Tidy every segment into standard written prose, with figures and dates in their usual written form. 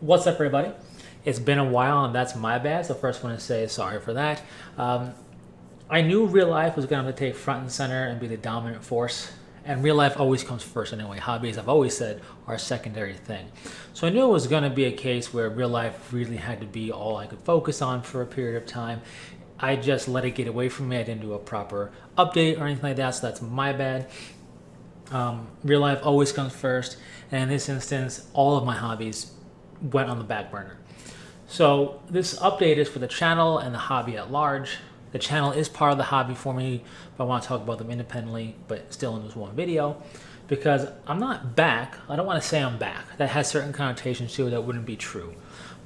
What's up, everybody? It's been a while, and that's my bad. So first, I want to say sorry for that. I knew real life was going to take front and center and be the dominant force, and real life always comes first anyway. Hobbies, I've always said, are a secondary thing. So I knew it was going to be a case where real life really had to be all I could focus on for a period of time. I just let it get away from me. I didn't do a proper update or anything like that, so that's my bad. Real life always comes first, and in this instance, all of my hobbies went on the back burner. So this update is for the channel and the hobby at large. The channel is part of the hobby for me, but I want to talk about them independently, but still in this one video, because I'm not back. I don't want to say I'm back. That has certain connotations to it that wouldn't be true.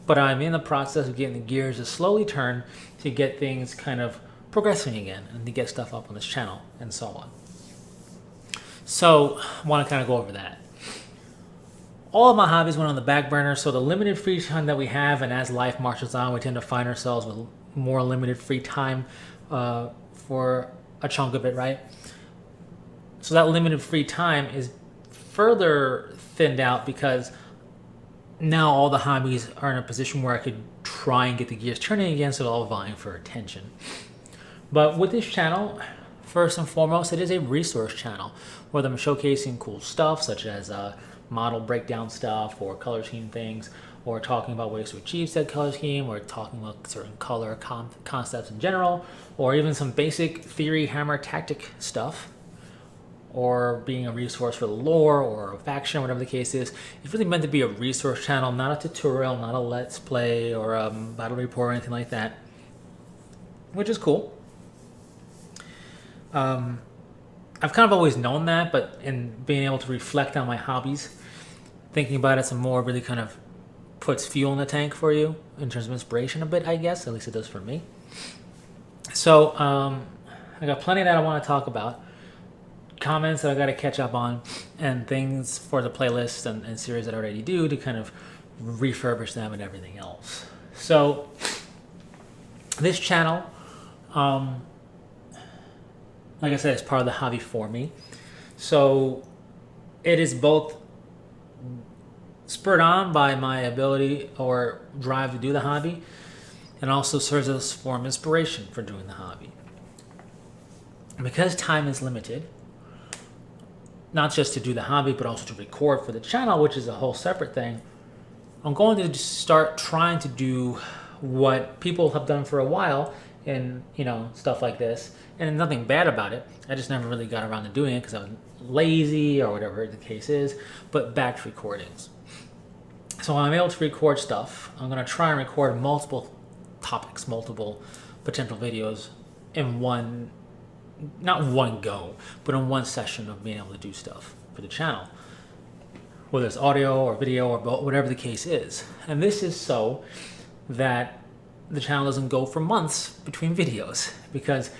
But I'm in the process of getting the gears to slowly turn to get things kind of progressing again and to get stuff up on this channel and so on. So I want to kind of go over that. All of my hobbies went on the back burner, so the limited free time that we have, and as life marches on, we tend to find ourselves with more limited free time for a chunk of it, right? So that limited free time is further thinned out because now all the hobbies are in a position where I could try and get the gears turning again, so they're all vying for attention. But with this channel, first and foremost, it is a resource channel, whether I'm showcasing cool stuff such as model breakdown stuff or color scheme things, or talking about ways to achieve said color scheme, or talking about certain color concepts in general, or even some basic theory hammer tactic stuff, or being a resource for the lore or a faction, whatever the case is. It's really meant to be a resource channel, not a tutorial, not a let's play or a battle report or anything like that, which is cool. I've kind of always known that, but in being able to reflect on my hobbies, thinking about it some more really kind of puts fuel in the tank for you in terms of inspiration a bit, I guess. At least it does for me. So I got plenty that I want to talk about. Comments that I got to catch up on, and things for the playlist and series that I already do to kind of refurbish them and everything else. So this channel, like I said, it's part of the hobby for me. So it is both spurred on by my ability or drive to do the hobby, and also serves as a form of inspiration for doing the hobby. Because time is limited, not just to do the hobby, but also to record for the channel, which is a whole separate thing, I'm going to start trying to do what people have done for a while, and stuff like this, and nothing bad about it. I just never really got around to doing it because I was lazy or whatever the case is. But batch recordings. So when I'm able to record stuff, I'm going to try and record multiple topics, multiple potential videos in one, not one go, but in one session of being able to do stuff for the channel, whether it's audio or video or whatever the case is. And this is so that the channel doesn't go for months between videos, because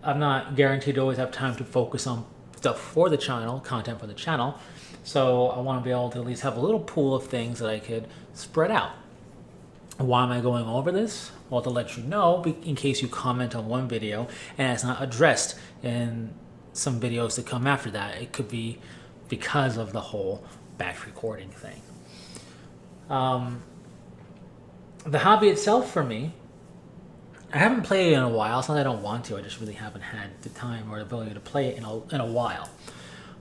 I'm not guaranteed to always have time to focus on stuff for the channel, content for the channel. So I want to be able to at least have a little pool of things that I could spread out. Why am I going over this? Well, to let you know, in case you comment on one video and it's not addressed in some videos that come after that. It could be because of the whole batch recording thing. The hobby itself for me, I haven't played it in a while. It's not that I don't want to, I just really haven't had the time or the ability to play it in a while.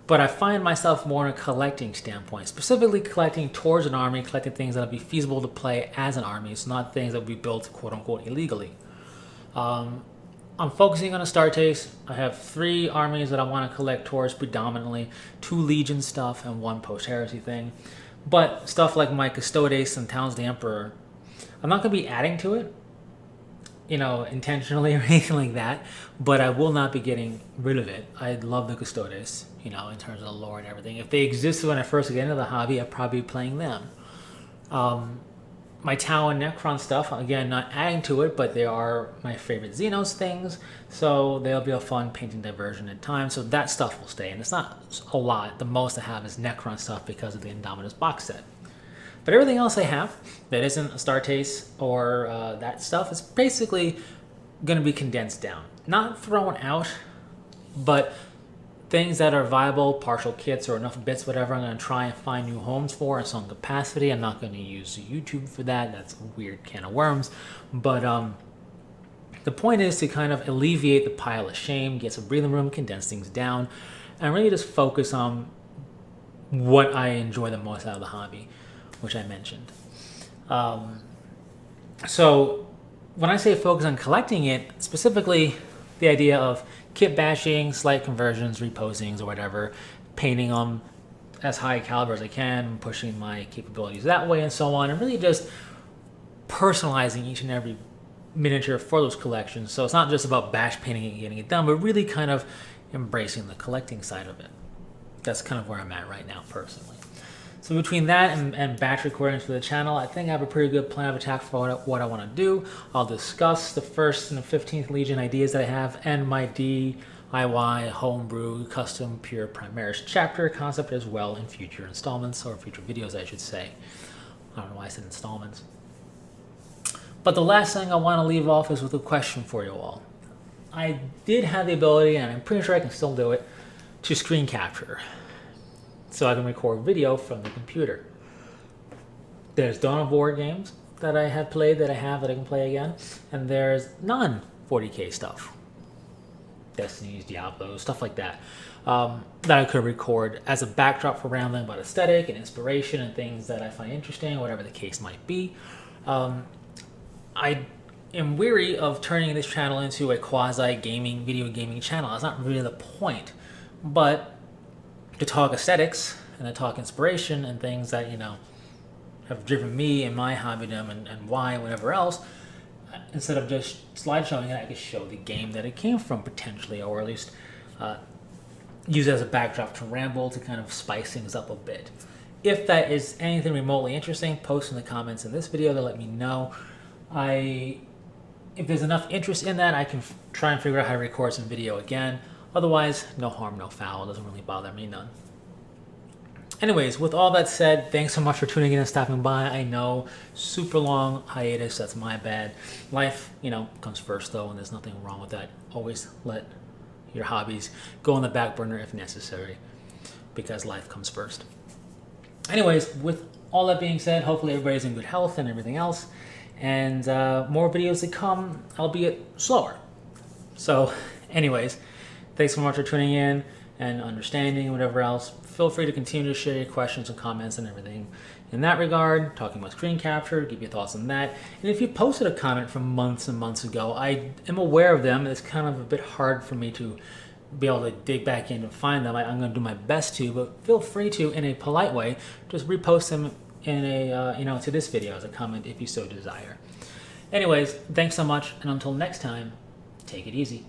But I find myself more in a collecting standpoint, specifically collecting towards an army, collecting things that would be feasible to play as an army, so not things that would be built quote-unquote illegally. I'm focusing on Astartes. I have 3 armies that I want to collect towards predominantly, 2 Legion stuff and 1 post-heresy thing. But stuff like my Custodes and Towns of the Emperor, I'm not going to be adding to it, intentionally or anything like that, but I will not be getting rid of it. I love the Custodes, in terms of the lore and everything. If they existed when I first get into the hobby, I'd probably be playing them. My Tau and Necron stuff, again, not adding to it, but they are my favorite Xenos things, so they'll be a fun painting diversion at times, so that stuff will stay, and it's not a lot. The most I have is Necron stuff because of the Indominus box set. But everything else I have that isn't Astartes or that stuff is basically going to be condensed down. Not thrown out, but things that are viable, partial kits or enough bits, whatever, I'm going to try and find new homes for in some capacity. I'm not going to use YouTube for that. That's a weird can of worms. But the point is to kind of alleviate the pile of shame, get some breathing room, condense things down, and really just focus on what I enjoy the most out of the hobby, which I mentioned. So when I say focus on collecting it, specifically the idea of kit bashing, slight conversions, reposings, or whatever, painting them as high caliber as I can, pushing my capabilities that way, and so on, and really just personalizing each and every miniature for those collections. So it's not just about bash painting and getting it done, but really kind of embracing the collecting side of it. That's kind of where I'm at right now, personally. So between that and batch recordings for the channel, I think I have a pretty good plan of attack for what I want to do. I'll discuss the 1st and the 15th Legion ideas that I have and my DIY homebrew custom pure Primaris chapter concept as well in future installments, or future videos I should say. I don't know why I said installments. But the last thing I want to leave off is with a question for you all. I did have the ability, and I'm pretty sure I can still do it, to screen capture, so I can record video from the computer. There's Dawn of War games that I have played that I can play again, and there's non-40K stuff. Destinies, Diablo, stuff like that, that I could record as a backdrop for rambling about aesthetic and inspiration and things that I find interesting, whatever the case might be. I am weary of turning this channel into a quasi-gaming, video gaming channel. That's not really the point. But to talk aesthetics and to talk inspiration and things that, you know, have driven me in my hobbydom and why and whatever else, instead of just slideshowing it, I could show the game that it came from potentially, or at least use it as a backdrop to ramble to kind of spice things up a bit. If that is anything remotely interesting, post in the comments in this video to let me know. If there's enough interest in that, I can try and figure out how to record some video again. Otherwise, no harm, no foul. It doesn't really bother me none. Anyways, with all that said, thanks so much for tuning in and stopping by. I know, super long hiatus, that's my bad. Life, you know, comes first though, and there's nothing wrong with that. Always let your hobbies go on the back burner if necessary, because life comes first. Anyways, with all that being said, hopefully everybody's in good health and everything else. And more videos to come, albeit slower. So anyways, thanks so much for tuning in and understanding and whatever else. Feel free to continue to share your questions and comments and everything in that regard, talking about screen capture, give your thoughts on that. And if you posted a comment from months and months ago, I am aware of them. It's kind of a bit hard for me to be able to dig back in and find them. I'm going to do my best to, but feel free to, in a polite way, just repost them in a to this video as a comment if you so desire. Anyways, thanks so much, and until next time, take it easy.